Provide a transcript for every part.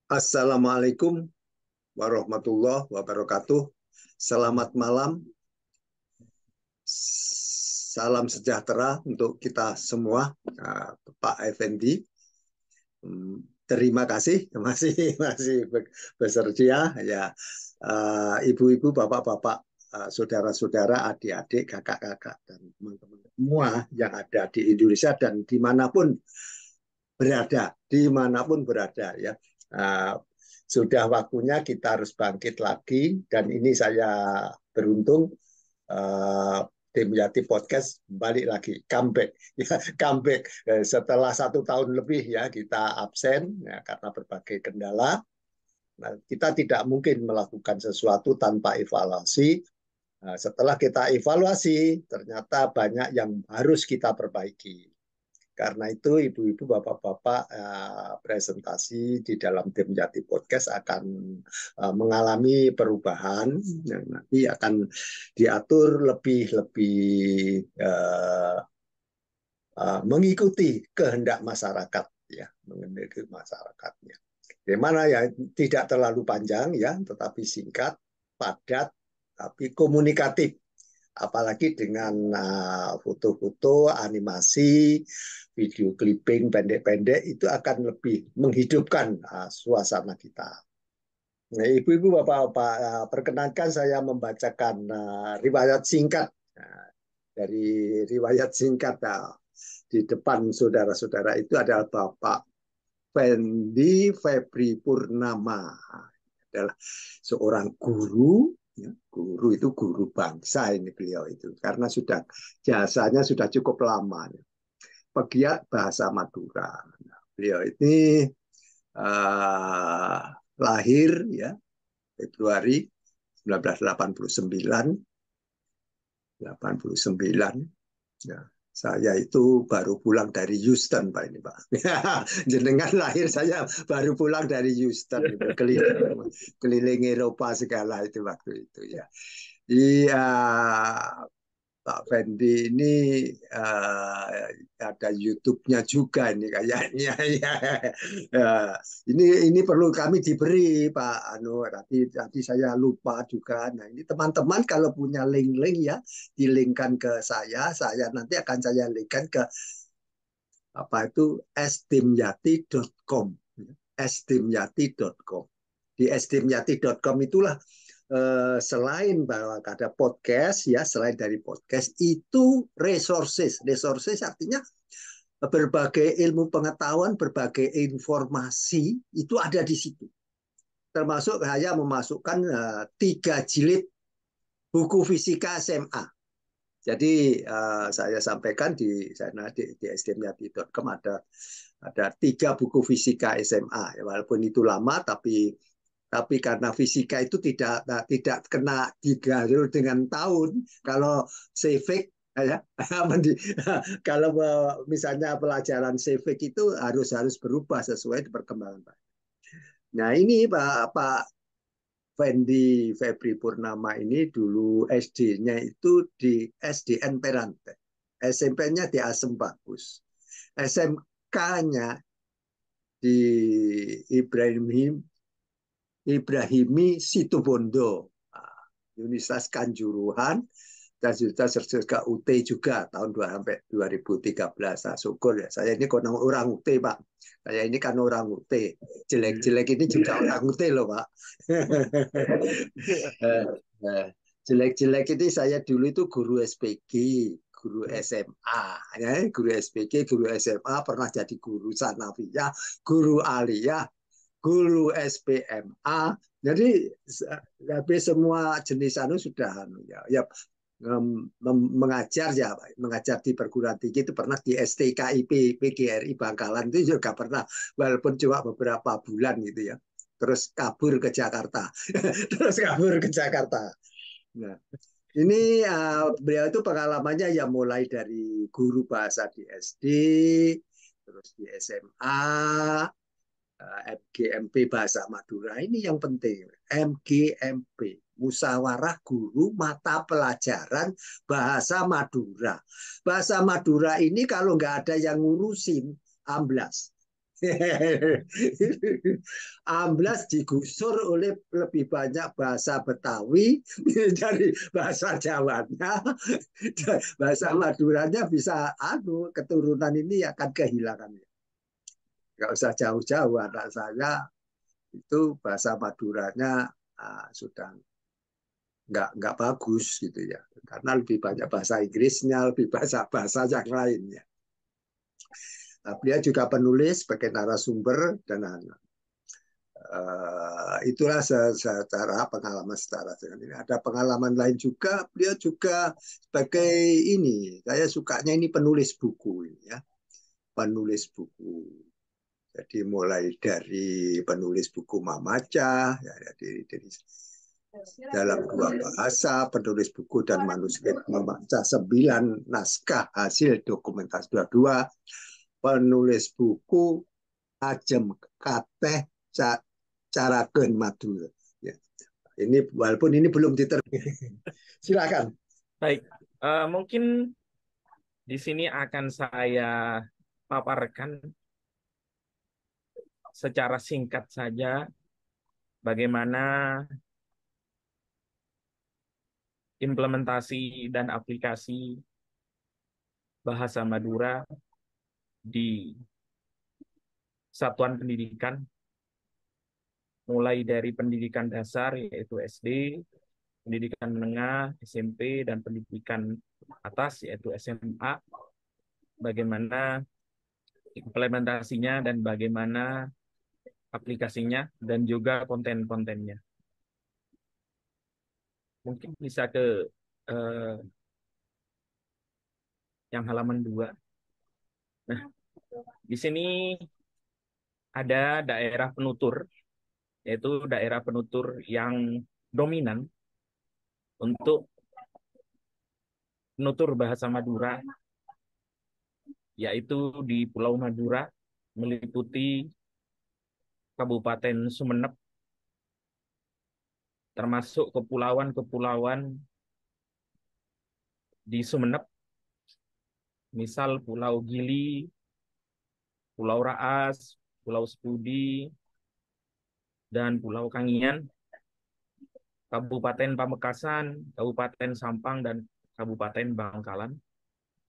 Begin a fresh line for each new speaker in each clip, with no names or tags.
Assalamualaikum warahmatullahi wabarakatuh. Selamat malam. Salam sejahtera untuk kita semua, Pak Effendi. Terima kasih masih bersedia ya, ibu-ibu, bapak-bapak, saudara-saudara, adik-adik, kakak-kakak, dan teman-teman semua yang ada di Indonesia dan dimanapun berada ya. Sudah waktunya kita harus bangkit lagi, dan ini saya beruntung, tim Yati Podcast balik lagi, comeback ya, comeback setelah 1 tahun lebih ya kita absen ya, karena berbagai kendala. Nah, kita tidak mungkin melakukan sesuatu tanpa evaluasi. Nah, setelah kita evaluasi, ternyata banyak yang harus kita perbaiki. Karena itu, ibu-ibu, bapak-bapak, presentasi di dalam tim Jati Podcast akan mengalami perubahan yang nanti akan diatur lebih mengikuti kehendak masyarakat ya, mengikuti masyarakatnya. Bagaimana ya, tidak terlalu panjang ya, tetapi singkat, padat, tapi komunikatif. Apalagi dengan foto-foto, animasi, video clipping pendek-pendek, itu akan lebih menghidupkan suasana kita. Nah, ibu-ibu, bapak-bapak, perkenankan saya membacakan riwayat singkat. Dari riwayat singkat di depan saudara-saudara itu adalah Bapak Fendi Febri Purnama, adalah seorang guru. Ya, guru itu guru bangsa ini beliau itu, karena jasanya sudah cukup lama. Pegiat bahasa Madura. Nah, beliau ini lahir ya Februari 1989. Ya, saya itu baru pulang dari Houston, Pak, ini, Pak. Jenengan lahir, saya baru pulang dari Houston, keliling Eropa segala itu waktu itu ya. Iya, Pak Fendi ini ada YouTube-nya juga ini kayaknya ya. Ini perlu kami diberi, Pak Anu, tapi saya lupa juga. Nah, ini teman-teman kalau punya link-link ya, di-linkkan ke saya nanti akan saya linkkan ke apa itu sdimyati.com. sdimyati.com. Di sdimyati.com itulah, selain bahwa ada podcast ya, selain dari podcast itu resources artinya berbagai ilmu pengetahuan, berbagai informasi itu ada di situ. Termasuk saya memasukkan 3 jilid buku fisika SMA. Jadi saya sampaikan di sana di sdimyati.com ada 3 buku fisika SMA. Walaupun itu lama, tapi karena fisika itu tidak kena digaris dengan tahun. Kalau civic ya, kalau misalnya pelajaran civic itu harus berubah sesuai perkembangan. Nah, ini Pak Fendi Febri Purnama ini dulu SD-nya itu di SDN Perante, SMP-nya di Asem Bagus, SMK-nya di Ibrahimi Situbondo, Universitas Kanjuruhan, dan sertifikat UT juga tahun 2013. Nah, syukur ya, saya ini orang UT, Pak. Saya ini kan orang UT. Jelek-jelek ini juga orang UT loh, Pak. Jelek-jelek ini saya dulu itu guru SPG, guru SMA, ya, guru SPG, guru SMA, pernah jadi guru sanawiyah, guru aliyah, guru SPMA. Jadi habis semua jenis sudah ya, mengajar ya, mengajar di perguruan tinggi itu pernah di STKIP PGRI Bangkalan itu juga pernah, walaupun cuma beberapa bulan gitu ya. Terus kabur ke Jakarta. Nah, ini beliau itu pengalamannya ya mulai dari guru bahasa di SD, terus di SMA, MGMP Bahasa Madura. Ini yang penting, MGMP, Musyawarah Guru Mata Pelajaran Bahasa Madura. Bahasa Madura ini kalau nggak ada yang ngurusin, amblas. Amblas digusur oleh lebih banyak bahasa Betawi dari bahasa Jawanya, bahasa Maduranya bisa keturunan ini akan kehilangan. Nggak usah jauh-jauh, anak saya itu bahasa Maduranya sudah nggak bagus gitu ya, karena lebih banyak bahasa Inggrisnya, lebih bahasa yang lainnya. Beliau juga penulis sebagai narasumber dan itulah secara pengalaman secara ini. Ada pengalaman lain juga, beliau juga sebagai ini, saya sukanya ini penulis buku ini ya, penulis buku. Jadi mulai dari penulis buku Mamaca, ya, dari dalam 2 bahasa, penulis buku dan manuskrip Mamaca 9 naskah hasil dokumentasi 22, penulis buku Ajem Kateh Cara Ken Madura. Ya. Ini walaupun ini belum diterbitkan. Silakan.
Baik, mungkin di sini akan saya paparkan secara singkat saja bagaimana implementasi dan aplikasi bahasa Madura di satuan pendidikan, mulai dari pendidikan dasar yaitu SD, pendidikan menengah, SMP, dan pendidikan atas yaitu SMA, bagaimana implementasinya dan bagaimana aplikasinya dan juga konten-kontennya. Mungkin bisa ke eh, yang halaman 2. Nah, di sini ada daerah penutur, yaitu daerah penutur yang dominan untuk penutur bahasa Madura, yaitu di Pulau Madura, meliputi Kabupaten Sumeneb, termasuk kepulauan-kepulauan di Sumeneb, misal Pulau Gili, Pulau Raas, Pulau Sepudi, dan Pulau Kangian, Kabupaten Pamekasan, Kabupaten Sampang, dan Kabupaten Bangkalan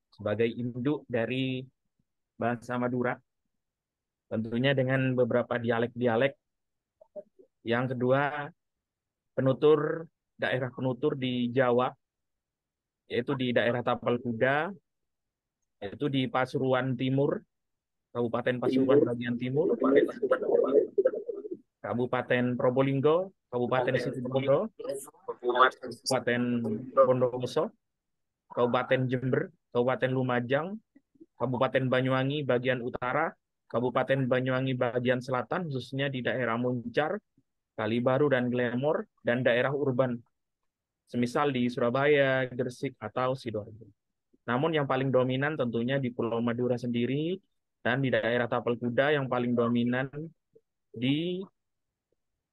sebagai induk dari bahasa Madura, tentunya dengan beberapa dialek-dialek. Yang kedua, daerah penutur di Jawa, yaitu di daerah Tapal Kuda, yaitu di Pasuruan Timur, Kabupaten Pasuruan bagian timur, Kabupaten Probolinggo, Kabupaten Situbondo, Kabupaten Bondowoso, Kabupaten Jember, Kabupaten Lumajang, Kabupaten Banyuwangi bagian utara, Kabupaten Banyuwangi bagian selatan, khususnya di daerah Muncar, Kalibaru, dan Glemor, dan daerah urban, semisal di Surabaya, Gresik, atau Sidoarjo. Namun yang paling dominan tentunya di Pulau Madura sendiri, dan di daerah Tapal Kuda yang paling dominan di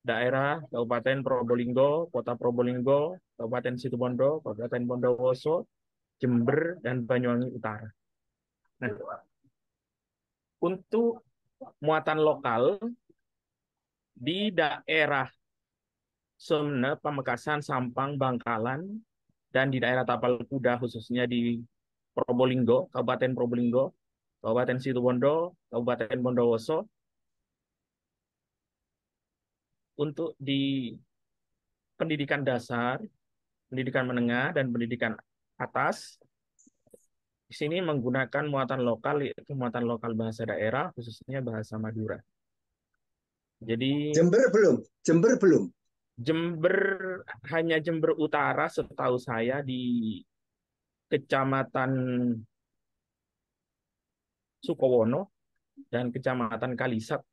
daerah Kabupaten Probolinggo, Kota Probolinggo, Kabupaten Situbondo, Kabupaten Bondowoso, Jember, dan Banyuwangi Utara. Nah, untuk muatan lokal di daerah Sumeneb, Pamekasan, Sampang, Bangkalan, dan di daerah Tapal Kuda khususnya di Probolinggo, Kabupaten Probolinggo, Kabupaten Situbondo, Kabupaten Bondowoso, untuk di pendidikan dasar, pendidikan menengah, dan pendidikan atas, di sini menggunakan muatan lokal, yaitu muatan lokal bahasa daerah, khususnya bahasa Madura. Jadi
Jember belum, Jember belum.
Jember, hanya Jember Utara setahu saya di Kecamatan Sukowono dan Kecamatan Kalisat.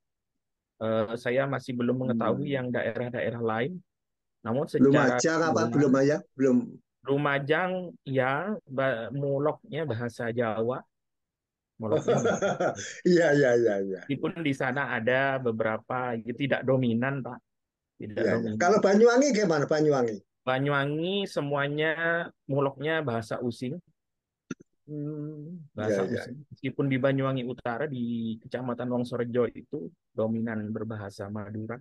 Saya masih belum mengetahui yang daerah-daerah lain. Namun secara
Lumajang apa belum
keseluruhan,
ya? Belum.
Lumajang ya muloknya bahasa Jawa, muloknya bahasa Jawa.
Iya, iya, iya, iya.
Meskipun di sana ada beberapa tidak dominan, Pak, tidak
Iya, iya.
dominan.
Kalau Banyuwangi gimana Banyuwangi?
Banyuwangi semuanya muloknya bahasa Using.
Ya,
Bahasa
ya.
Using. Meskipun di Banyuwangi Utara di Kecamatan Wongsorejo itu dominan berbahasa Madura,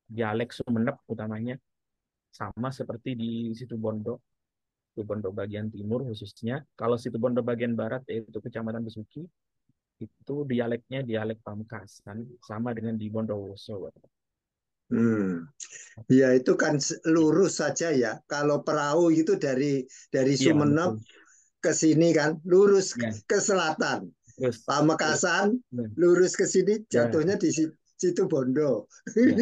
dialek Sumenep utamanya sama seperti di Situbondo. Situbondo bagian timur khususnya. Kalau Situbondo bagian barat yaitu Kecamatan Besuki itu dialeknya dialek Pamekasan sama dengan di Bondowoso.
Hmm. Ya itu kan lurus saja ya. Kalau perahu itu dari
Iya,
Sumenep
betul.
ke sini kan lurus
Ya,
ke selatan.
terus
Pamekasan
ya,
lurus ke sini
ya,
jatuhnya di situ Bondo.
ya.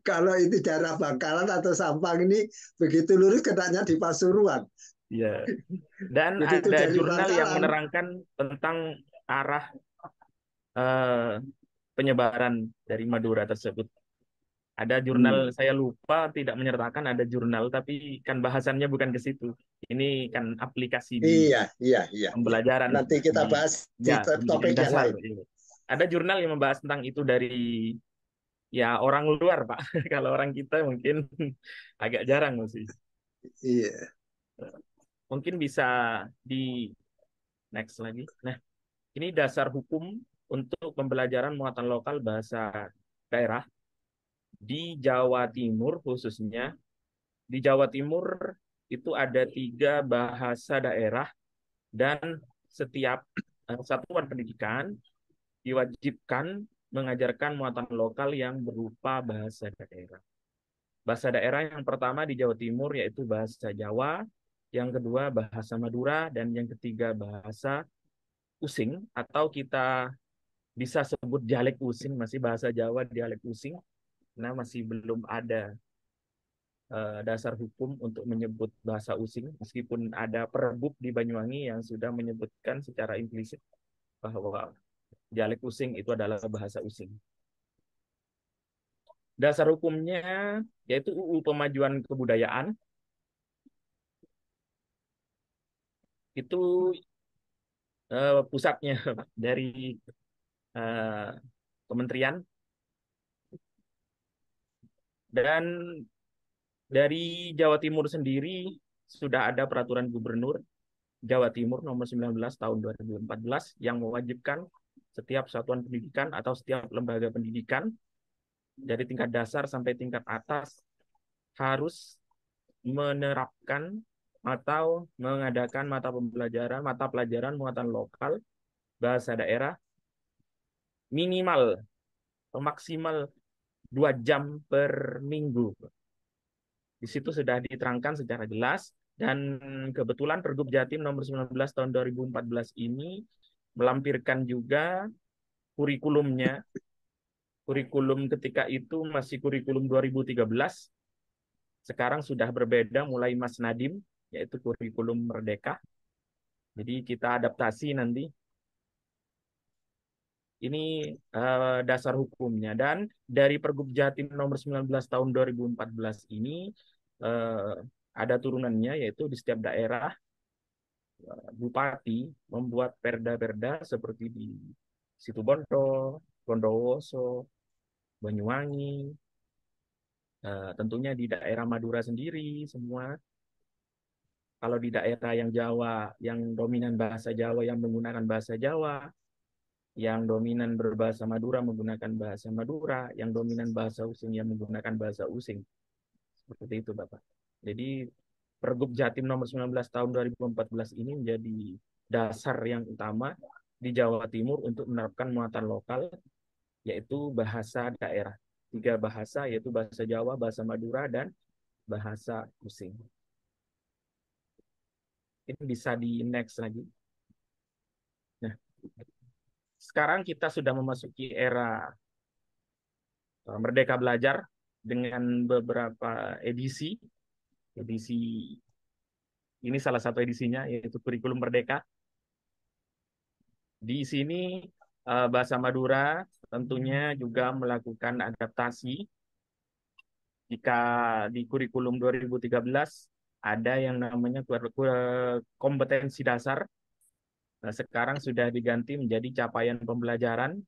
Kalau itu daerah Bangkalan atau Sampang ini begitu lurus kenanya di Pasuruan.
Ya. Dan
Jadi itu
ada
dari
jurnal yang
Bangkalan.
menerangkan tentang arah eh, penyebaran dari Madura tersebut. Ada jurnal,
Hmm.
saya lupa tidak menyertakan ada jurnal, tapi kan bahasannya bukan ke situ. Ini kan aplikasi di
Iya, iya, iya, iya.
pembelajaran
Nanti kita
di
bahas di
ya pendidikan
topik yang
dasar.
lain.
Gitu. Ada jurnal yang membahas tentang itu dari ya orang luar, Pak. Kalau orang kita mungkin agak jarang sih.
Iya.
Mungkin bisa di next lagi. Nah, ini dasar hukum untuk pembelajaran muatan lokal bahasa daerah di Jawa Timur khususnya. Di Jawa Timur itu ada 3 bahasa daerah dan setiap satuan pendidikan diwajibkan mengajarkan muatan lokal yang berupa bahasa daerah. Bahasa daerah yang pertama di Jawa Timur yaitu bahasa Jawa, yang kedua bahasa Madura, dan yang ketiga bahasa Using atau kita bisa sebut dialek Using, masih bahasa Jawa dialek Using, karena masih belum ada dasar hukum untuk menyebut bahasa Using, meskipun ada perebuk di Banyuwangi yang sudah menyebutkan secara implisit bahwa dialek Using itu adalah bahasa Using. Dasar hukumnya yaitu UU Pemajuan Kebudayaan, itu pusatnya dari eh, kementerian, dan dari Jawa Timur sendiri sudah ada peraturan gubernur Jawa Timur nomor 19 tahun 2014 yang mewajibkan setiap satuan pendidikan atau setiap lembaga pendidikan dari tingkat dasar sampai tingkat atas harus menerapkan atau mengadakan mata pelajaran muatan lokal bahasa daerah minimal atau maksimal 2 jam per minggu. Di situ sudah diterangkan secara jelas, dan kebetulan Pergub Jatim nomor 19 tahun 2014 ini melampirkan juga kurikulumnya. Kurikulum ketika itu masih kurikulum 2013, sekarang sudah berbeda mulai Mas Nadim, yaitu kurikulum Merdeka. Jadi kita adaptasi nanti. Ini dasar hukumnya. Dan dari Pergub Jatim nomor 19 tahun 2014 ini eh, ada turunannya, yaitu di setiap daerah bupati membuat perda-perda seperti di Situbondo, Bondowoso, Banyuwangi, tentunya di daerah Madura sendiri semua. Kalau di daerah yang Jawa, yang dominan bahasa Jawa yang menggunakan bahasa Jawa, yang dominan berbahasa Madura menggunakan bahasa Madura, yang dominan bahasa Using yang menggunakan bahasa Using. Seperti itu, Bapak. Jadi Pergub Jatim nomor 19 tahun 2014 ini menjadi dasar yang utama di Jawa Timur untuk menerapkan muatan lokal, yaitu bahasa daerah. 3 bahasa, yaitu bahasa Jawa, bahasa Madura, dan bahasa Using. Ini bisa di next lagi. Nah, sekarang kita sudah memasuki era Merdeka Belajar dengan beberapa edisi. Edisi ini salah satu edisinya, yaitu kurikulum Merdeka. Di sini bahasa Madura tentunya juga melakukan adaptasi. Jika di kurikulum 2013 ada yang namanya kompetensi dasar, nah, sekarang sudah diganti menjadi capaian pembelajaran,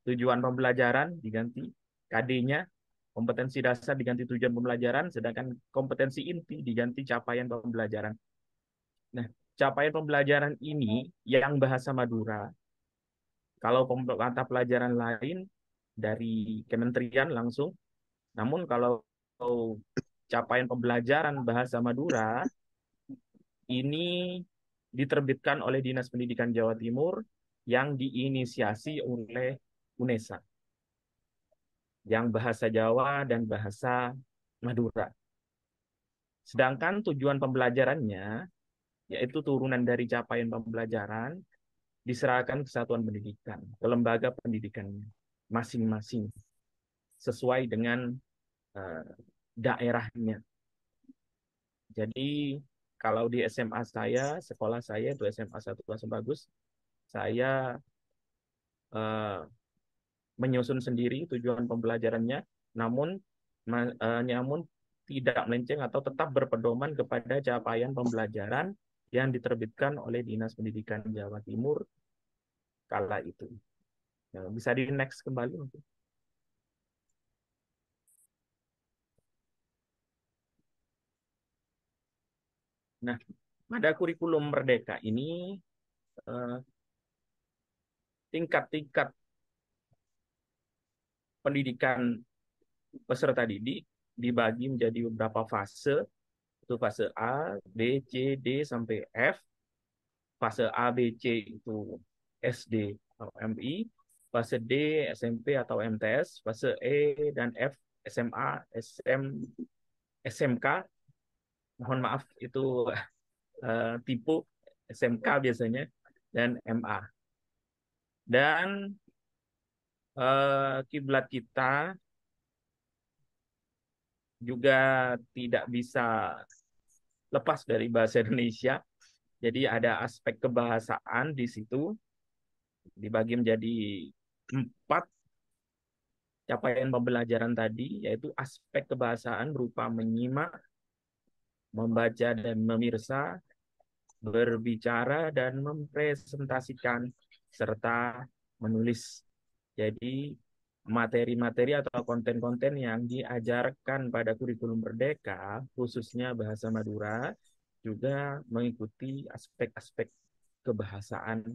tujuan pembelajaran diganti, KD-nya kompetensi dasar diganti tujuan pembelajaran, sedangkan kompetensi inti diganti capaian pembelajaran. Nah, capaian pembelajaran ini yang bahasa Madura, kalau mata pelajaran lain dari kementerian langsung, namun kalau capaian pembelajaran bahasa Madura ini diterbitkan oleh Dinas Pendidikan Jawa Timur yang diinisiasi oleh UNESA, yang bahasa Jawa dan bahasa Madura. Sedangkan tujuan pembelajarannya, yaitu turunan dari capaian pembelajaran, diserahkan ke satuan pendidikan, ke lembaga pendidikannya masing-masing, sesuai dengan uh, daerahnya. Jadi kalau di SMA saya, sekolah saya itu SMA 1 Kelas Bagus, saya uh, menyusun sendiri tujuan pembelajarannya, namun namun tidak melenceng atau tetap berpedoman kepada capaian pembelajaran yang diterbitkan oleh Dinas Pendidikan Jawa Timur kala itu. Ya, bisa di next kembali mungkin. Nah, pada kurikulum Merdeka ini eh, tingkat-tingkat pendidikan peserta didik dibagi menjadi beberapa fase. Itu fase A, B, C, D sampai F. Fase A, B, C itu SD atau MI. Fase D, SMP atau MTS. Fase E dan F, SMA, SMK. Mohon maaf itu tipe SMK biasanya dan MA. Dan kiblat kita juga tidak bisa lepas dari bahasa Indonesia. Jadi ada aspek kebahasaan di situ, dibagi menjadi 4 capaian pembelajaran tadi, yaitu aspek kebahasaan berupa menyimak, membaca dan memirsa, berbicara dan mempresentasikan, serta menulis. Jadi materi-materi atau konten-konten yang diajarkan pada kurikulum Merdeka, khususnya bahasa Madura, juga mengikuti aspek-aspek kebahasaan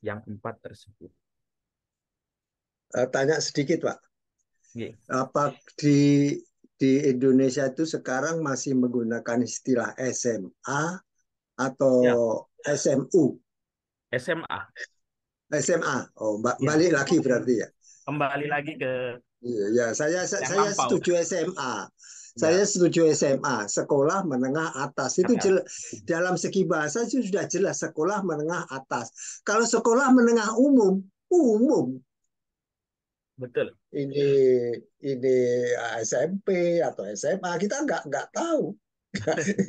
yang 4 tersebut.
Tanya sedikit, Pak.
Oke.
Apa di Indonesia itu sekarang masih menggunakan istilah SMA atau
Ya,
SMU?
SMA.
SMA. Oh,
Ya,
balik lagi berarti ya.
kembali lagi ke
Iya, ya,
yang
saya
lampau.
setuju SMA. Saya
Ya,
setuju SMA, sekolah menengah atas. Itu
atas.
dalam segi bahasa itu sudah jelas sekolah menengah atas. Kalau sekolah menengah umum, umum
Betul.
ini ini SMP atau SMA kita nggak tahu.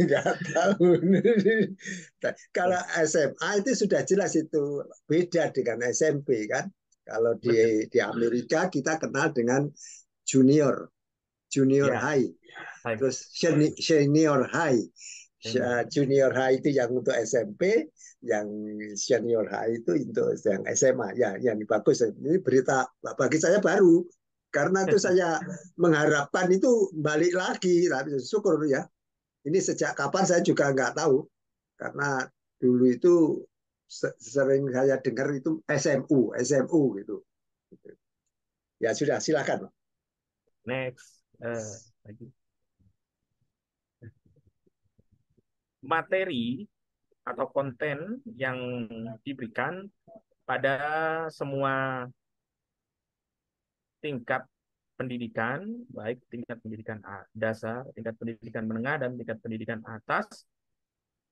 Nggak tahu. Kalau SMA itu sudah jelas itu beda dengan SMP kan. Kalau
Betul.
di Amerika kita kenal dengan junior, junior
Ya,
high,
baik.
terus senior high.
Senior.
Junior high itu yang untuk SMP, yang senior high itu untuk yang SMA. Ya, yang bagus. Ini berita bagi saya baru. Karena itu saya mengharapkan itu balik lagi. Tapi syukur ya. Ini sejak kapan saya juga nggak tahu. Karena dulu itu sering saya dengar itu SMU gitu. Ya sudah, silakan.
Next. Lagi. Materi atau konten yang diberikan pada semua tingkat pendidikan, baik tingkat pendidikan dasar, tingkat pendidikan menengah, dan tingkat pendidikan atas,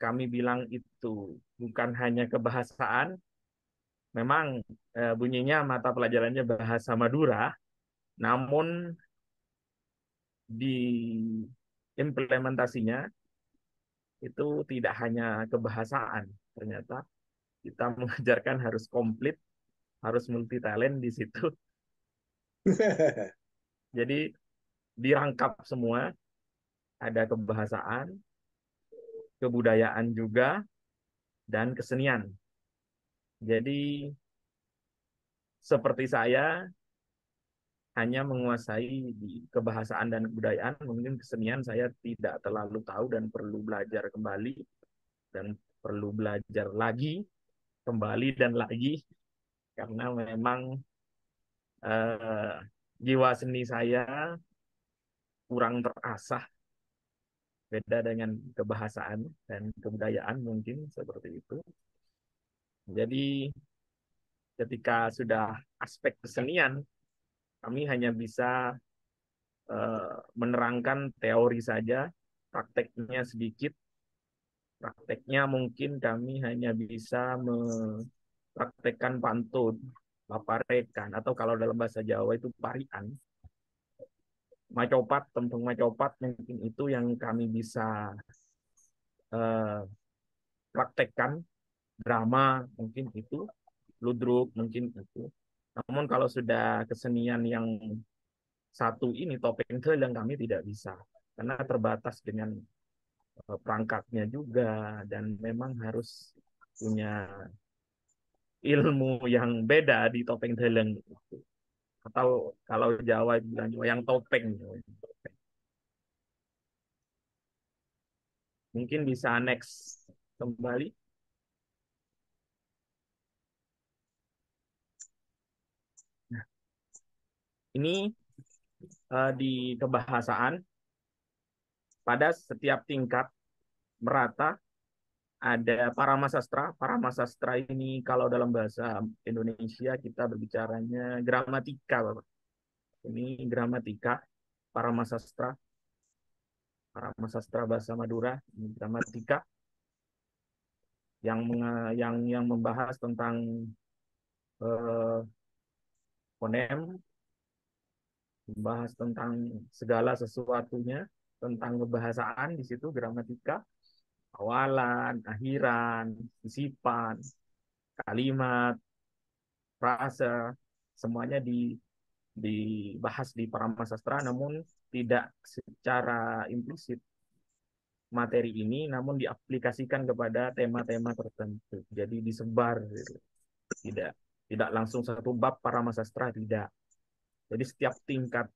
kami bilang itu bukan hanya kebahasaan, memang bunyinya mata pelajarannya bahasa Madura, namun di implementasinya itu tidak hanya kebahasaan, ternyata kita mengajarkan harus komplit, harus multi talent di situ. Jadi dirangkap semua, ada kebahasaan, kebudayaan juga, dan kesenian. Jadi seperti saya hanya menguasai di kebahasaan dan kebudayaan, mungkin kesenian saya tidak terlalu tahu dan perlu belajar kembali dan perlu belajar lagi, kembali dan lagi, karena memang eh, jiwa seni saya kurang terasah, beda dengan kebahasaan dan kebudayaan mungkin seperti itu. Jadi ketika sudah aspek kesenian, kami hanya bisa menerangkan teori saja, prakteknya sedikit. Prakteknya mungkin kami hanya bisa mempraktekkan pantun, paparekan, atau kalau dalam bahasa Jawa itu parian, macopat, tembung macopat mungkin itu yang kami bisa eh, praktekkan, drama mungkin itu, ludruk mungkin itu. Namun kalau sudah kesenian yang satu ini, topeng teleng, kami tidak bisa, karena terbatas dengan perangkatnya juga, dan memang harus punya ilmu yang beda di topeng teleng. Atau kalau Jawa bilang wayang topeng. Mungkin bisa next kembali. Nah, ini di kebahasaan pada setiap tingkat merata ada paramasastra. Paramasastra ini kalau dalam bahasa Indonesia kita berbicaranya gramatika, Bapak. Ini gramatika, paramasastra, paramasastra bahasa Madura, ini gramatika yang membahas tentang eh, fonem, membahas tentang segala sesuatunya, tentang kebahasaan di situ gramatika, awalan, akhiran, sisipan, kalimat, frasa, semuanya dibahas di Paramasastra, namun tidak secara implisit materi ini, namun diaplikasikan kepada tema-tema tertentu. Jadi disebar, gitu. Tidak tidak langsung satu bab Paramasastra, tidak. Jadi setiap tingkat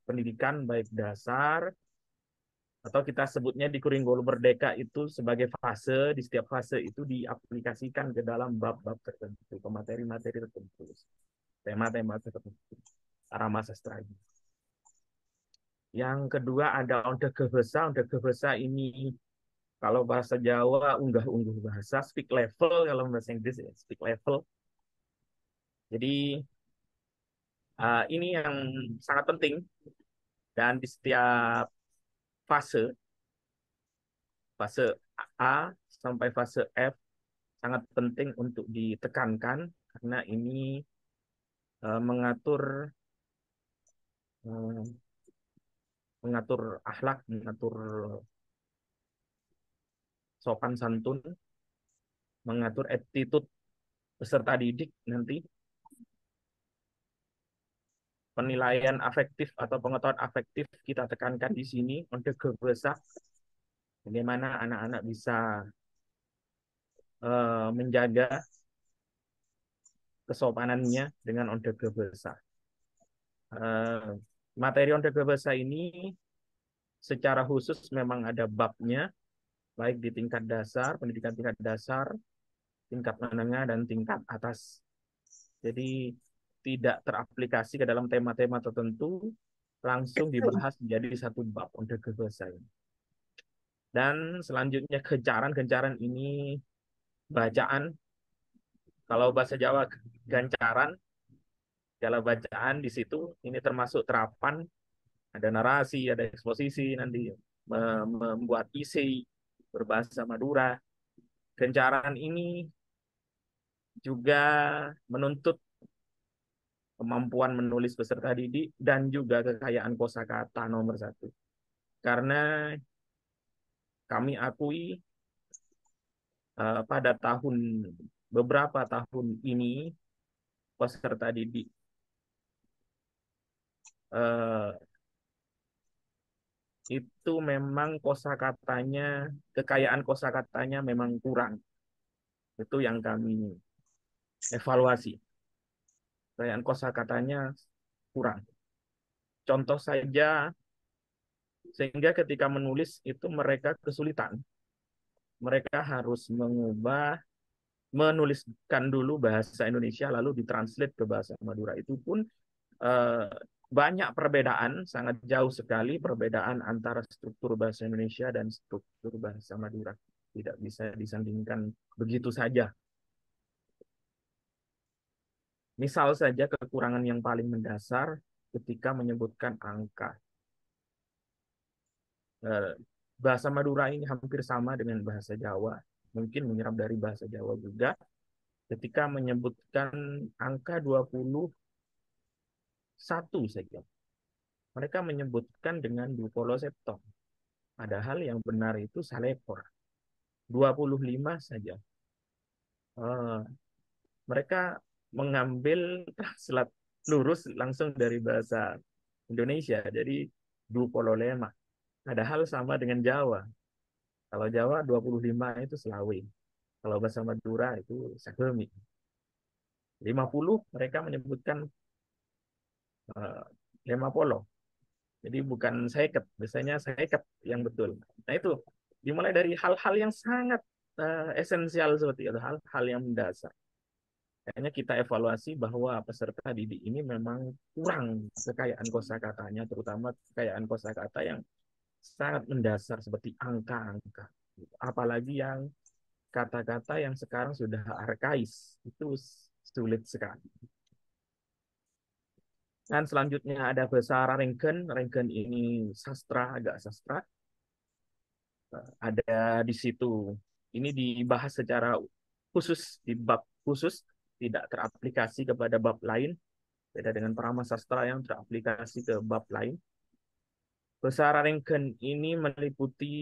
pendidikan baik dasar atau kita sebutnya di kurikulum merdeka itu sebagai fase, di setiap fase itu diaplikasikan ke dalam bab-bab tertentu, ke materi-materi tertentu, tema-tema tertentu, arama sastra ini. Yang kedua ada onde gehesa. Onde gehesa ini kalau bahasa Jawa unggah-ungguh bahasa, speak level, kalau bahasa Inggris ya, speak level. Jadi ini yang sangat penting, dan di setiap fase, fase A sampai fase F sangat penting untuk ditekankan, karena ini mengatur eh, mengatur akhlak, mengatur sopan santun, mengatur attitude peserta didik nanti, penilaian afektif atau pengetahuan afektif kita tekankan di sini untuk kebesaran, bagaimana anak-anak bisa menjaga kesopanannya dengan ondega bahasa. Materi ondega bahasa ini secara khusus memang ada babnya, baik di tingkat dasar, pendidikan tingkat dasar, tingkat menengah, dan tingkat atas. Jadi tidak teraplikasi ke dalam tema-tema tertentu, langsung dibahas menjadi satu bab ondega bahasa ini. Dan selanjutnya gencaran. Gencaran ini bacaan. Kalau bahasa Jawa gancaran, segala bacaan di situ ini termasuk terapan, ada narasi, ada eksposisi, nanti membuat isi berbahasa Madura. Gencaran ini juga menuntut kemampuan menulis peserta didik dan juga kekayaan kosakata nomor satu. Karena kami akui pada beberapa tahun ini peserta didik eh, itu memang kosakatanya, kekayaan kosakatanya memang kurang. Itu yang kami evaluasi. Kekayaan kosakatanya kurang. Contoh saja, sehingga ketika menulis itu mereka kesulitan. mereka harus menuliskan dulu bahasa Indonesia lalu ditranslate ke bahasa Madura. Itu pun eh, banyak perbedaan, sangat jauh sekali perbedaan antara struktur bahasa Indonesia dan struktur bahasa Madura. Tidak bisa disandingkan begitu saja. Misal saja kekurangan yang paling mendasar ketika menyebutkan angka. Eh, Bahasa Madura ini hampir sama dengan bahasa Jawa. Mungkin menyerap dari bahasa Jawa juga. Ketika menyebutkan angka 21 saja. Mereka menyebutkan dengan dupolo septon. Padahal yang benar itu salepor. 25 saja. Eh, Mereka mengambil translate lurus langsung dari bahasa Indonesia. Jadi dupolo lema. Padahal sama dengan Jawa. Kalau Jawa 25 itu Selawe. Kalau bahasa Madura itu Sagemi. 50 mereka menyebutkan uh, lema polo. Jadi bukan seket, biasanya seket yang betul. Nah itu dimulai dari hal-hal yang sangat esensial seperti itu, hal-hal yang mendasar. Kayaknya kita evaluasi bahwa peserta didik ini memang kurang kekayaan kosakatanya, terutama kekayaan kosakata yang sangat mendasar seperti angka-angka. Apalagi yang kata-kata yang sekarang sudah arkais, itu sulit sekali. Dan selanjutnya ada bahasa Rarengen. Rarengen ini sastra, agak sastra. Ada di situ. Ini dibahas secara khusus, di bab khusus, tidak teraplikasi kepada bab lain. Beda dengan Parama Sastra yang teraplikasi ke bab lain. Bahasa Rarengen ini meliputi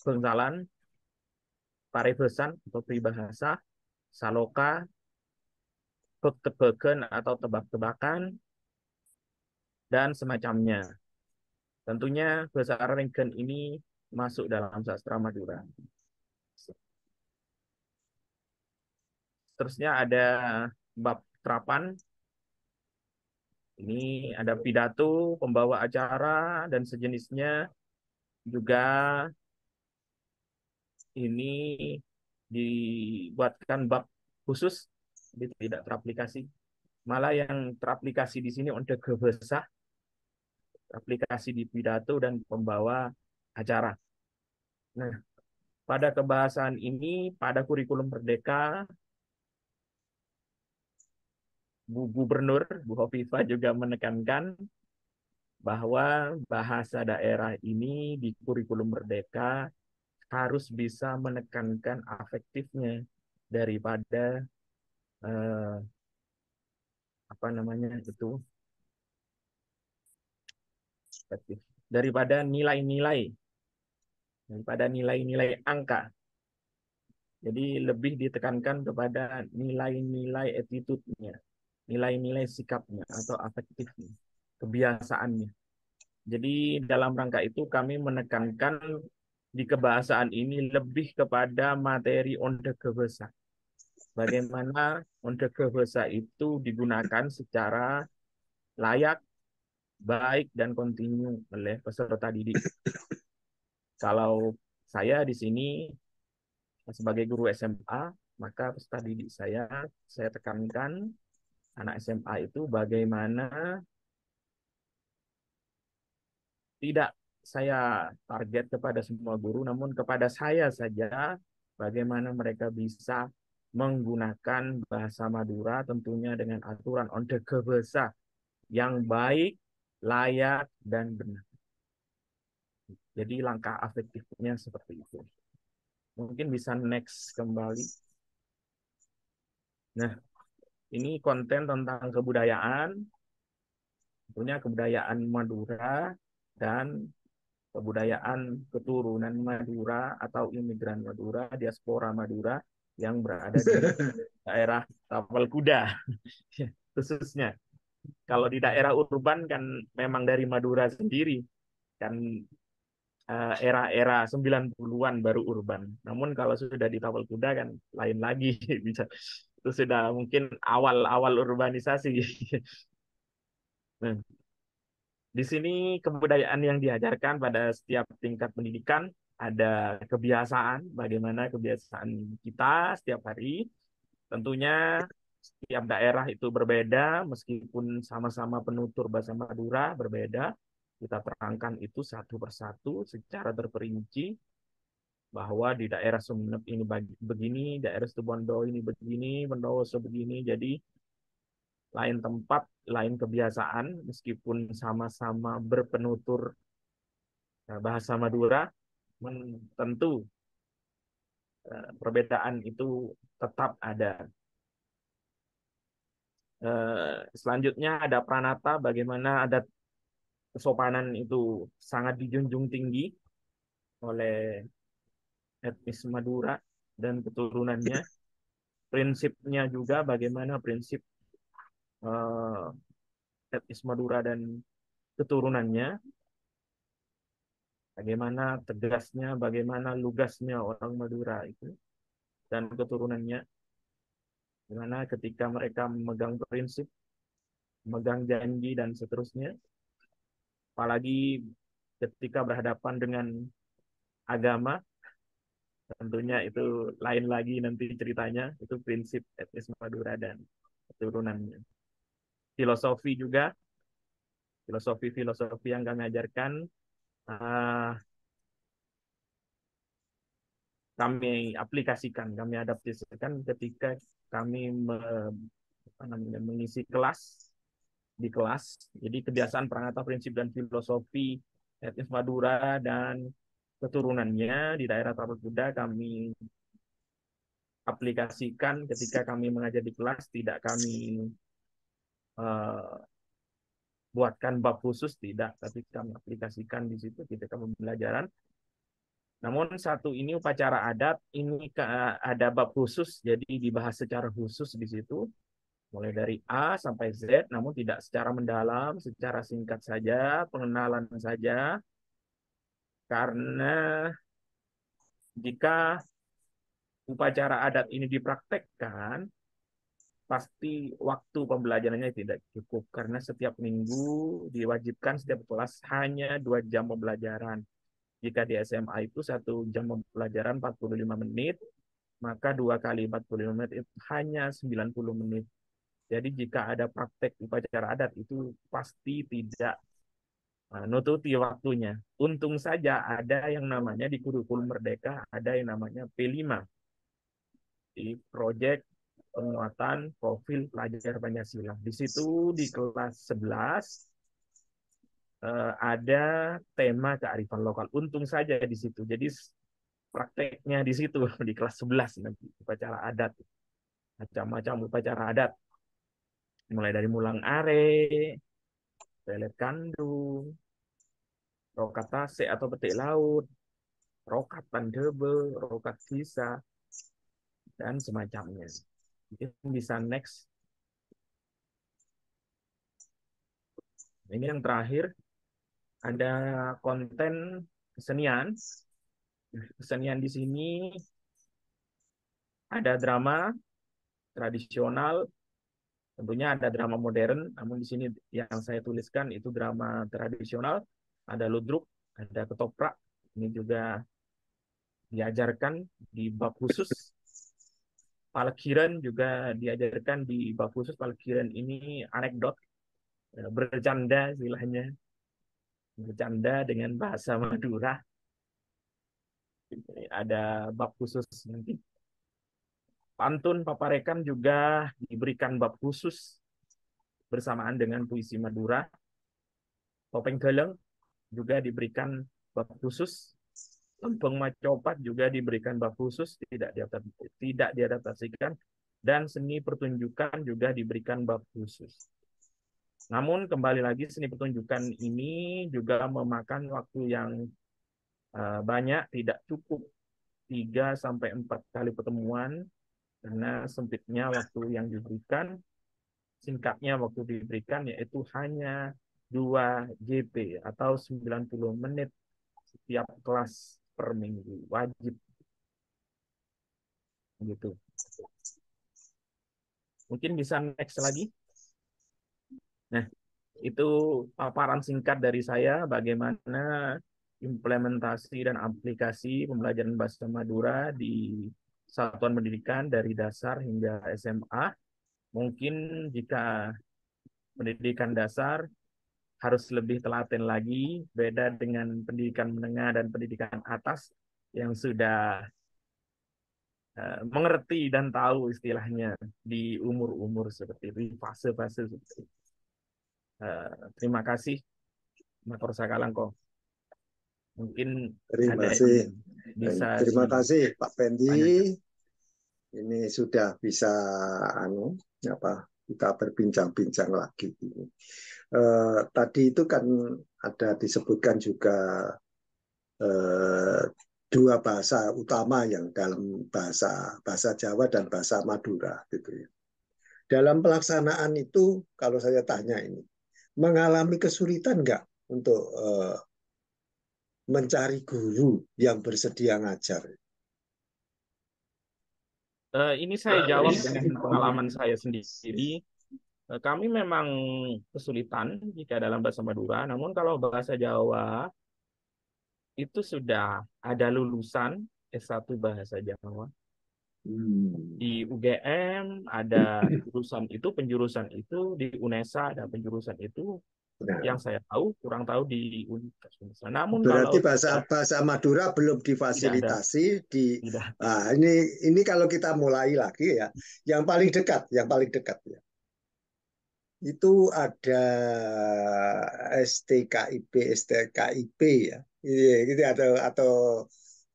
bangsalan, parebesan atau peribahasa, saloka, tebak-tebakan atau tebak-tebakan, dan semacamnya. Tentunya bahasa Rarengen ini masuk dalam sastra Madura. Terusnya ada bab terapan. Ini ada pidato, pembawa acara, dan sejenisnya. Juga ini dibuatkan bab khusus, jadi tidak teraplikasi. Malah yang teraplikasi di sini untuk gebesah, aplikasi di pidato dan pembawa acara. Nah, pada kebahasan ini, pada kurikulum Merdeka, Bu Gubernur, Bu Hovifah juga menekankan bahwa bahasa daerah ini di kurikulum Merdeka harus bisa menekankan afektifnya daripada eh, apa namanya itu afektif daripada nilai-nilai angka. Jadi lebih ditekankan kepada nilai-nilai attitude-nya, nilai-nilai sikapnya atau afektifnya, kebiasaannya. Jadi dalam rangka itu kami menekankan di kebahasaan ini lebih kepada materi onde gebesa. Bagaimana onde gebesa itu digunakan secara layak, baik, dan kontinu oleh peserta didik. Kalau saya di sini sebagai guru SMA, maka peserta didik saya tekankan anak SMA itu bagaimana tidak saya target kepada semua guru, namun kepada saya saja, bagaimana mereka bisa menggunakan bahasa Madura tentunya dengan aturan onde gebesa yang baik, layak, dan benar. Jadi langkah afektifnya seperti itu. Mungkin bisa next kembali. Nah, ini konten tentang kebudayaan, tentunya kebudayaan Madura dan kebudayaan keturunan Madura atau imigran Madura, diaspora Madura yang berada di daerah Tapal Kuda khususnya. Kalau di daerah urban kan memang dari Madura sendiri kan era-era 90-an baru urban. Namun kalau sudah di Tapal Kuda kan lain lagi bisa itu sudah mungkin awal-awal urbanisasi. Nah, Di sini kebudayaan yang diajarkan pada setiap tingkat pendidikan ada kebiasaan, bagaimana kebiasaan kita setiap hari. Tentunya setiap daerah itu berbeda, meskipun sama-sama penutur bahasa Madura berbeda. Kita terangkan itu satu persatu secara terperinci bahwa di daerah Sumeneb ini begini, daerah Situbondo ini begini, Bondowoso begini. Jadi lain tempat, lain kebiasaan, meskipun sama-sama berpenutur bahasa Madura, tentu perbedaan itu tetap ada. Selanjutnya ada pranata, bagaimana adat kesopanan itu sangat dijunjung tinggi oleh etnis Madura dan keturunannya. Prinsipnya juga bagaimana prinsip etnis Madura dan keturunannya, bagaimana tegasnya, bagaimana lugasnya orang Madura itu dan keturunannya, bagaimana ketika mereka memegang prinsip, memegang janji dan seterusnya, apalagi ketika berhadapan dengan agama, tentunya itu lain lagi nanti ceritanya, itu prinsip etnis Madura dan keturunannya. Filosofi juga, filosofi yang kami ajarkan, uh, kami aplikasikan, kami adaptasikan ketika kami mengisi kelas di kelas. Jadi kebiasaan, peranata, prinsip, dan filosofi etnis Madura dan keturunannya di daerah Tapal Kuda kami aplikasikan ketika kami mengajar di kelas. Tidak kami uh, buatkan bab khusus, tidak, tapi kami aplikasikan di situ ketika pembelajaran. Namun satu ini upacara adat, ini ada bab khusus, jadi dibahas secara khusus di situ, mulai dari A sampai Z, namun tidak secara mendalam, secara singkat saja, pengenalan saja, karena jika upacara adat ini dipraktekkan, pasti waktu pembelajarannya tidak cukup, karena setiap minggu diwajibkan setiap kelas hanya 2 jam pembelajaran. Jika di SMA itu 1 jam pembelajaran 45 menit, maka 2 kali 45 menit itu hanya 90 menit. Jadi jika ada praktek upacara adat itu pasti tidak nututi waktunya. Untung saja ada yang namanya di kurikulum Merdeka, ada yang namanya P5, di proyek penguatan profil pelajar Pancasila. Di situ di kelas 11 ada tema kearifan lokal. Untung saja di situ. Jadi prakteknya di situ di kelas 11 nanti upacara adat, macam-macam upacara adat, mulai dari mulang are, pelet kandung, rokat tase atau petik laut, rokat pandebe, rokat sisa, dan semacamnya. Mungkin bisa next. Ini yang terakhir, ada konten kesenian. Kesenian di sini ada drama tradisional, tentunya ada drama modern, namun di sini yang saya tuliskan itu drama tradisional. Ada ludruk, ada ketoprak, ini juga diajarkan di bab khusus. Palkiran juga diajarkan di bab khusus. Palkiran ini anekdot, bercanda istilahnya, bercanda dengan bahasa Madura. Ada bab khusus nanti. Pantun paparekan juga diberikan bab khusus bersamaan dengan puisi Madura. Topeng Geleng juga diberikan bab khusus. Lempeng Macopat juga diberikan bab khusus, tidak diadaptasikan, dan seni pertunjukan juga diberikan bab khusus. Namun kembali lagi, seni pertunjukan ini juga memakan waktu yang banyak, tidak cukup 3 sampai 4 kali pertemuan karena sempitnya waktu yang diberikan, singkatnya waktu diberikan yaitu hanya 2 JP atau 90 menit setiap kelas per minggu, wajib gitu. Mungkin bisa next lagi. Nah, Itu paparan singkat dari saya bagaimana implementasi dan aplikasi pembelajaran bahasa Madura di satuan pendidikan dari dasar hingga SMA. Mungkin jika pendidikan dasar harus lebih telaten lagi, beda dengan pendidikan menengah dan pendidikan atas yang sudah mengerti dan tahu istilahnya di umur-umur seperti itu, di fase-fase seperti itu. Terima kasih, Makor Sakalangko. Mungkin
Terima
ada yang
kasih.
bisa
Terima kasih Pak
ditanyakan.
Pendi. Ini sudah bisa apa kita berbincang-bincang lagi. Tadi itu kan ada disebutkan juga eh, dua bahasa utama yang dalam bahasa bahasa Jawa dan bahasa Madura gitu ya. Dalam pelaksanaan itu kalau saya tanya ini mengalami kesulitan nggak untuk mencari guru yang bersedia ngajar?
Ini saya jawab dengan pengalaman saya sendiri. Kami memang kesulitan jika dalam bahasa Madura, namun kalau bahasa Jawa itu sudah ada lulusan S1 bahasa Jawa.
Hmm.
Di UGM ada jurusan itu, penjurusan itu, di UNESA ada penjurusan itu,
Nah,
yang saya tahu, kurang tahu di Universitas UNESA. Namun
berarti
kalau
bahasa bahasa Madura belum
tidak ada,
difasilitasi di
tidak.
ini kalau kita mulai lagi ya, yang paling dekat ya. Itu ada STKIP, STKIP ya. Iya, gitu atau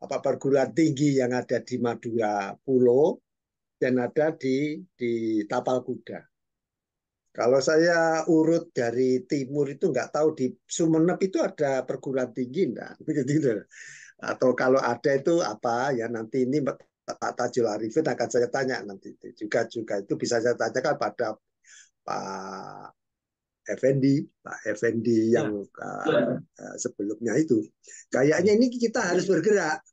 apa perguruan tinggi yang ada di Madura Pulau dan ada di Tapal Kuda. Kalau saya urut dari timur itu nggak tahu di Sumeneb itu ada perguruan tinggi enggak? Begitu. Atau kalau ada itu apa ya nanti ini Pak Tajul Arifin akan saya tanya nanti juga itu bisa saya tanyakan pada Pak Effendi, Pak Effendi yang
Ya,
sebelumnya itu. Kayaknya
ya.
ini kita harus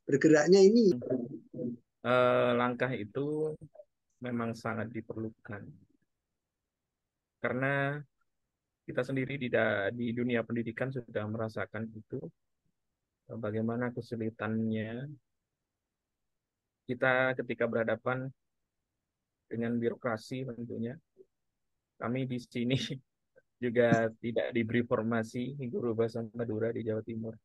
bergeraknya ini.
Langkah itu memang sangat diperlukan karena kita sendiri di dunia pendidikan sudah merasakan itu, bagaimana kesulitannya kita ketika berhadapan dengan birokrasi tentunya. Kami di sini juga tidak diberi formasi guru bahasa Madura di Jawa Timur.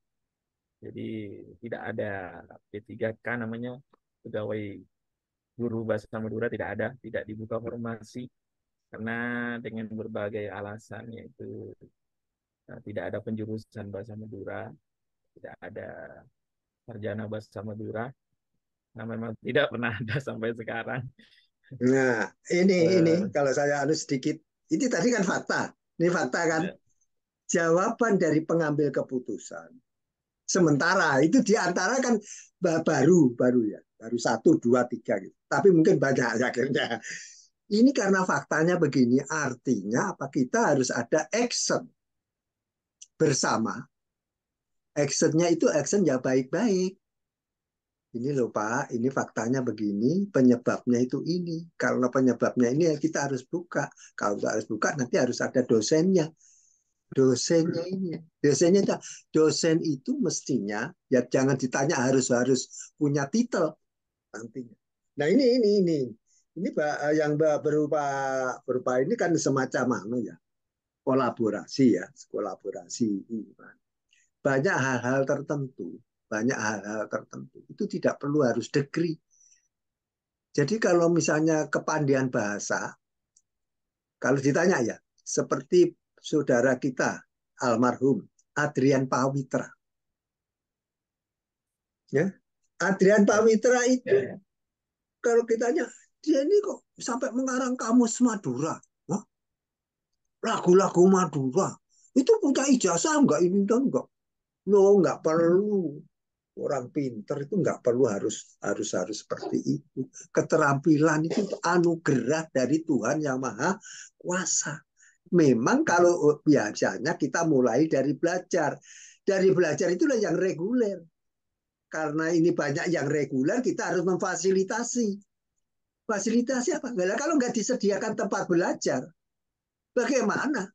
Jadi tidak ada P3K namanya, pegawai guru bahasa Madura tidak ada, tidak dibuka formasi karena dengan berbagai alasan yaitu tidak ada penjurusan bahasa Madura, tidak ada sarjana bahasa Madura. Nah, memang tidak pernah ada sampai sekarang.
Nah, ini
Eh,
kalau saya harus sedikit, ini tadi kan fakta. Ini fakta kan
ya,
jawaban dari pengambil keputusan. Sementara itu di antara kan baru ya, baru satu, dua, tiga gitu. Tapi mungkin banyak akhirnya. Ini karena faktanya begini, artinya apa kita harus ada action bersama. Actionnya itu action ya baik-baik. Ini loh Pak, ini faktanya begini, penyebabnya itu ini. Kalau penyebabnya ini ya kita harus buka. Kalau nggak harus buka, nanti harus ada dosennya. Dosennya ini, dosen itu mestinya ya jangan ditanya harus harus punya titel nantinya. Nah ini Pak, yang berupa berupa ini kan semacam mana ya kolaborasi ya, kolaborasi. Banyak hal-hal tertentu, banyak hal-hal tertentu itu tidak perlu harus degree. Jadi kalau misalnya kepandian bahasa, kalau ditanya ya, seperti saudara kita almarhum Adrian Pawitra, ya Adrian
ya,
Pawitra itu kalau kitanya dia ini kok sampai mengarang kamus Madura, wah, lagu-lagu Madura itu punya ijazah enggak ini dan enggak, no enggak perlu. Orang pinter itu nggak perlu harus seperti itu. Keterampilan itu anugerah dari Tuhan yang Maha Kuasa. Memang kalau biasanya kita mulai dari belajar. Dari belajar itulah yang reguler. Karena ini banyak yang reguler, kita harus memfasilitasi. Fasilitasi apa? Kalau nggak disediakan tempat belajar, bagaimana?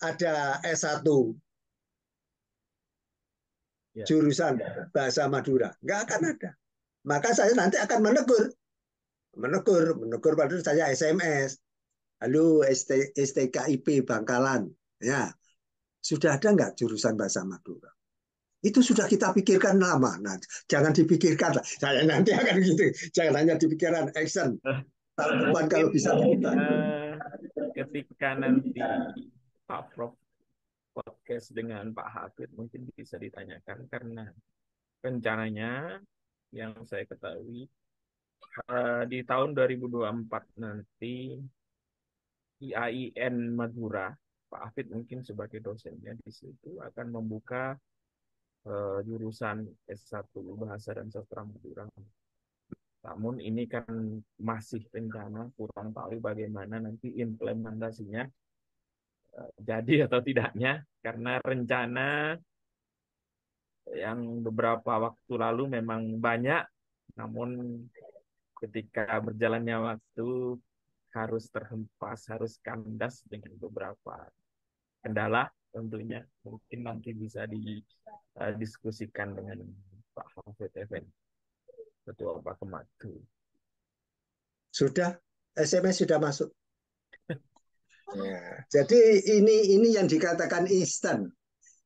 ada S1
Ya.
jurusan bahasa Madura. Nggak akan ada. Maka saya nanti akan menegur pada saya SMS. Halo STKIP Bangkalan. Ya, sudah ada nggak jurusan bahasa Madura? Itu sudah kita pikirkan lama. Nah, jangan dipikirkan lah. Saya nanti akan gitu. Jangan hanya dipikirkan action. Tahun depan
Mungkin
kalau bisa dibuka.
eh, ketika nanti Pak Prof podcast dengan Pak Hafid mungkin bisa ditanyakan karena rencananya yang saya ketahui di tahun 2024 nanti IAIN Madura, Pak Hafid mungkin sebagai dosennya di situ akan membuka jurusan S1 Bahasa dan Sastra Madura. Namun ini kan masih rencana, kurang tahu bagaimana nanti implementasinya jadi atau tidaknya, karena rencana yang beberapa waktu lalu memang banyak, namun ketika berjalannya waktu harus terhempas, harus kandas dengan beberapa kendala tentunya. Mungkin nanti bisa didiskusikan dengan Pak Hafid Effendi, Ketua Pakematu.
Sudah, SMS sudah masuk. Ya, jadi ini yang dikatakan instan.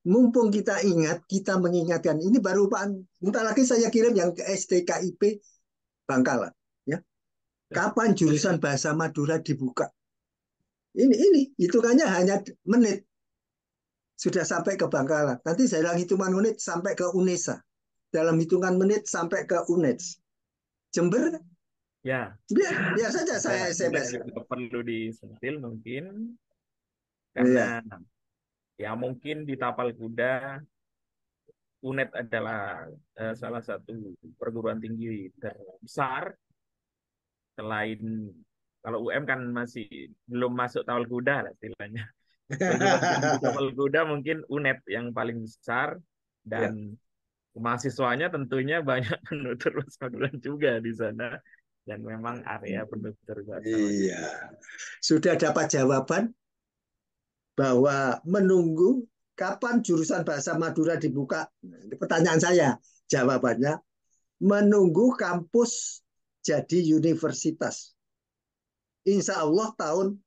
Mumpung kita ingat, kita mengingatkan. Ini baru Pak, bentar lagi saya kirim yang ke STKIP Bangkalan. Ya, kapan jurusan bahasa Madura dibuka? Ini hitungannya hanya menit sudah sampai ke Bangkalan. Nanti saya hitungan menit sampai ke UNESA. Dalam hitungan menit sampai ke UNES. Jember,
Ya,
biar saja saya SMS.
tidak perlu disentil mungkin
Iya,
karena ya mungkin di Tapal Kuda UNED adalah salah satu perguruan tinggi terbesar selain kalau UM kan masih belum masuk Tapal Kuda lah istilahnya. Perguruan tinggi Tapal Kuda mungkin UNED yang paling besar
ya.
dan mahasiswanya tentunya banyak penutur bahasa Madura juga di sana dan memang area penutur bahasa Madura.
Iya. Sudah dapat jawaban bahwa menunggu kapan jurusan bahasa Madura dibuka. Nah, ini pertanyaan saya. Jawabannya menunggu kampus jadi universitas. Insya Allah tahun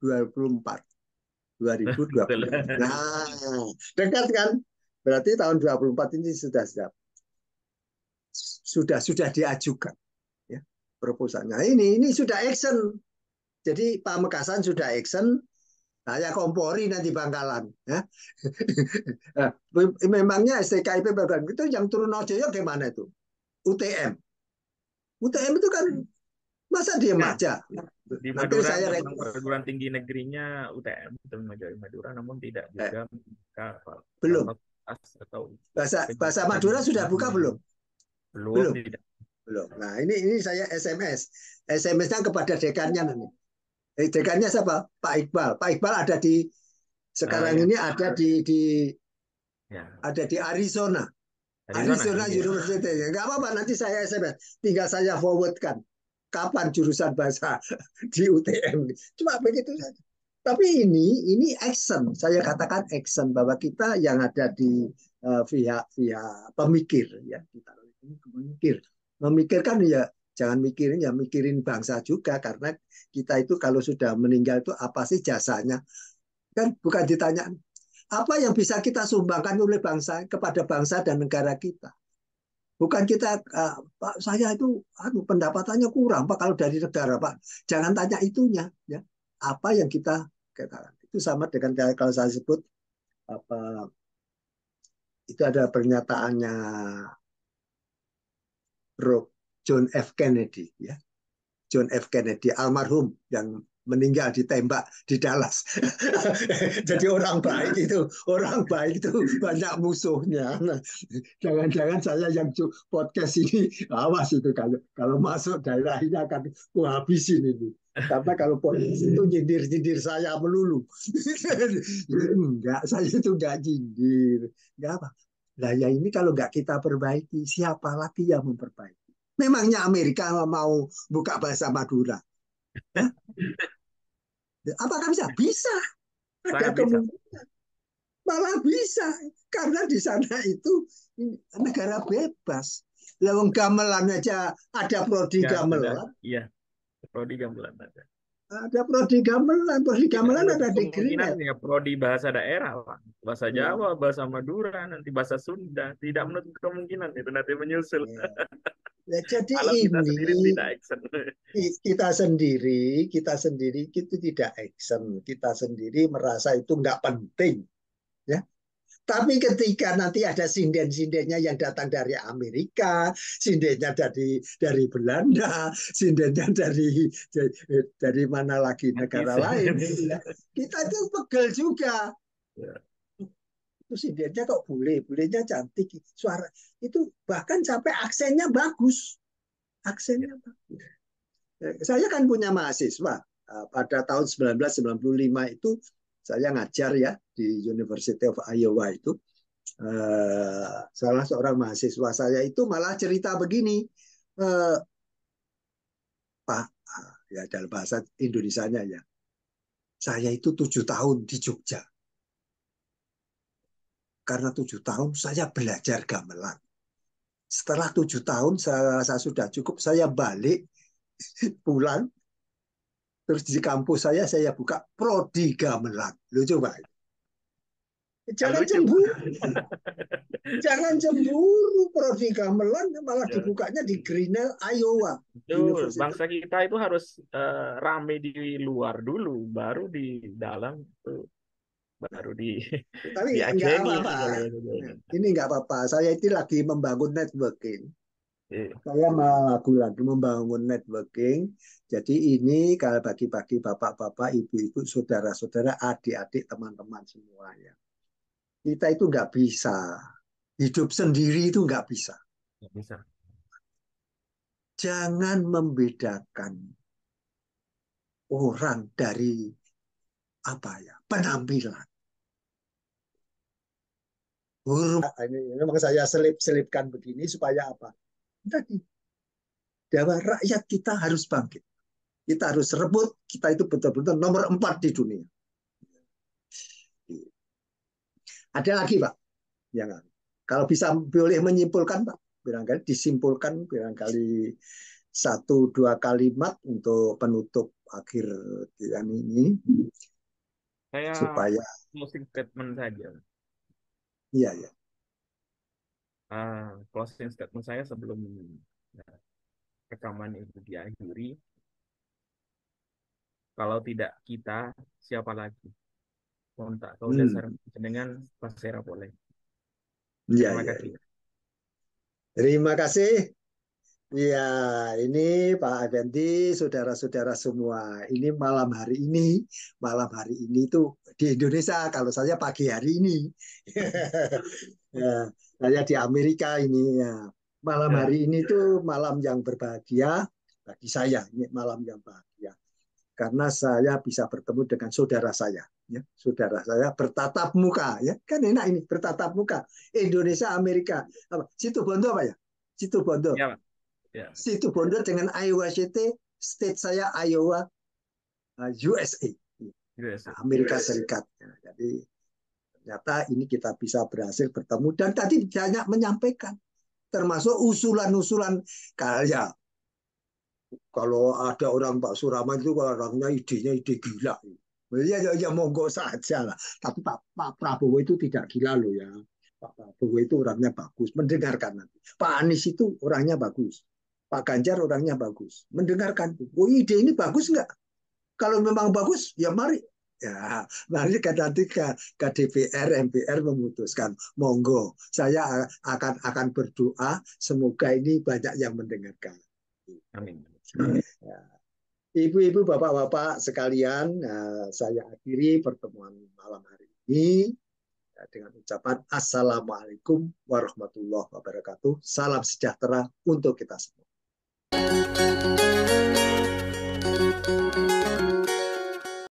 2024.
Betul.
2024. Nah, dekat kan? Berarti tahun 2024 ini sudah diajukan ya proposalnya. Ini sudah action. Jadi Pamekasan sudah action, saya kompori nanti Bangkalan. Ya. Memangnya STKIP Bangkalan itu yang turun Joyo gimana itu? UTM. UTM itu kan masa diem
Ya,
aja.
di
Nanti
Madura
saya
memang perguruan tinggi negerinya UTM, itu Madura, namun tidak juga membuka
belum.
fakultas atau
Bahasa
pendidikan
Madura sudah buka
lain.
belum?
Belum,
Belum.
tidak.
Belum. Nah, ini saya SMS. SMS-nya kepada dekannya nanti. Dekannya siapa? Pak Iqbal. Pak Iqbal ada di sekarang
Ya,
ini
ya.
ada di Arizona.
Arizona,
Arizona
iya.
University. Enggak apa-apa, nanti saya SMS. Tinggal saya forwardkan. Kapan jurusan bahasa di UTM. Cuma begitu saja. Tapi ini action. Saya katakan action bahwa kita yang ada di pihak pemikir ya, kita memikir. Memikirkan ya jangan mikirin ya mikirin bangsa juga karena kita itu kalau sudah meninggal itu apa sih jasanya? Kan bukan ditanya apa yang bisa kita sumbangkan oleh bangsa kepada bangsa dan negara kita. Bukan kita, Pak, saya itu pendapatannya kurang, Pak, kalau dari negara, Pak. Jangan tanya itunya, ya. Apa yang kita katakan. Itu sama dengan kalau saya sebut apa itu ada pernyataannya John F. Kennedy, ya. John F. Kennedy almarhum yang meninggal ditembak di Dallas. Jadi orang baik itu banyak musuhnya. Nah, jangan-jangan saya yang podcast ini awas itu kalau masuk daerah ini akan habisin ini. Karena kalau polisi itu nyindir-nyindir saya melulu. Enggak, saya itu enggak nyindir. Enggak apa. Nah ya ini kalau enggak kita perbaiki, siapa lagi yang memperbaiki? Memangnya Amerika mau buka bahasa Madura? Hah? Apakah bisa? Bisa. Ada
Sangat bisa.
kemungkinan malah bisa karena di sana itu negara bebas. Leweng gamelan aja ada prodi
Ya sudah,
gamelan,
iya. Prodi gamelan ada.
prodi
Tidak
gamelan
menutup
ada di
kemungkinan
Greenland.
ya prodi bahasa daerah, Pak. Bahasa
Ya,
Jawa, bahasa Madura, nanti bahasa Sunda. Tidak menutup kemungkinan itu nanti menyusul.
ya. Ya, jadi
Kalau kita
ini
sendiri tidak action.
kita sendiri itu tidak action, kita sendiri merasa itu nggak penting, ya. Tapi ketika nanti ada sinden-sindennya yang datang dari Amerika, sindennya dari Belanda, sindennya dari mana lagi negara
Etis.
lain, ya, kita itu pegel juga.
Ya,
Itu sindennya kok bulenya cantik, suara itu bahkan sampai aksennya bagus,
ya.
aksennya bagus. Saya kan punya mahasiswa. Pada tahun 1995 itu saya ngajar ya di University of Iowa itu. Salah seorang mahasiswa saya itu malah cerita begini, eh, Pak, ya dalam bahasa Indonesianya ya, saya itu 7 tahun di Jogja. Karena 7 tahun saya belajar gamelan. Setelah 7 tahun saya sudah cukup, saya balik pulang, terus di kampus saya buka prodi gamelan. Lu coba,
Kan
jangan
lucu,
cemburu.
Pak.
Jangan cemburu, prodi gamelan malah
Ya.
dibukanya di Grinnell, Iowa.
Betul,
University.
bangsa kita itu harus rame di luar dulu, baru di dalam tuh,
Nah,
baru
tapi nggak
diajeni
apa-apa.
kalau
Nah, ini nggak apa-apa. Saya itu lagi membangun networking.
Iya,
Saya lagi membangun networking. Jadi ini kalau bagi-bagi bapak-bapak, ibu-ibu, saudara-saudara, adik-adik, teman-teman semuanya. Kita itu nggak bisa. Hidup sendiri itu nggak bisa.
nggak bisa.
Jangan membedakan orang dari apa ya penampilan. Ini memang saya selip-selipkan begini supaya apa? Tadi bahwa rakyat kita harus bangkit. Kita harus rebut. Kita itu betul-betul nomor 4 di dunia. Ada lagi, Pak, yang kalau bisa boleh menyimpulkan, Pak, barangkali disimpulkan barangkali 1-2 kalimat untuk penutup akhir yang ini
Saya
supaya
closing statement saja.
iya ya.
Closing statement saya sebelum eh, rekaman itu diakhiri, kalau tidak kita, siapa lagi? Kontak kau
Hmm.
dasar dengan pasera boleh.
Iya
Terima
ya.
kasih.
Terima kasih. Ya, ini Pak Effendi, saudara-saudara semua. Ini malam hari ini itu di Indonesia. Kalau saya pagi hari ini, ya, saya di Amerika ini. Ya. Malam
Ya,
hari ini tuh malam yang berbahagia bagi saya. Ini malam yang bahagia karena saya bisa bertemu dengan saudara saya. Ya, saudara saya bertatap muka, ya kan enak ini bertatap muka. Indonesia, Amerika, apa? Situ Bondo apa ya? Situ Bondo.
ya, Pak. Ya,
Situ Bondo dengan Iowa City, state saya Iowa, USA,
USA.
Amerika Serikat. Jadi ternyata ini kita bisa berhasil bertemu dan tadi banyak menyampaikan, termasuk usulan-usulan kayak kalau ada orang Pak Suraman itu orangnya idenya ide gila. Ya monggo saja lah. Tapi Pak Prabowo itu tidak gila loh ya. Pak Prabowo itu orangnya bagus, mendengarkan nanti. Pak Anies itu orangnya bagus. Pak Ganjar orangnya bagus, mendengarkan. Oh ide ini bagus nggak? Kalau memang bagus, ya mari. Ya, mari nanti ke DPR, MPR memutuskan. Monggo, saya akan berdoa semoga ini banyak yang mendengarkan.
Amin.
Ya. Ibu-ibu, bapak-bapak sekalian, saya akhiri pertemuan malam hari ini dengan ucapan Assalamualaikum warahmatullahi wabarakatuh. Salam sejahtera untuk kita semua.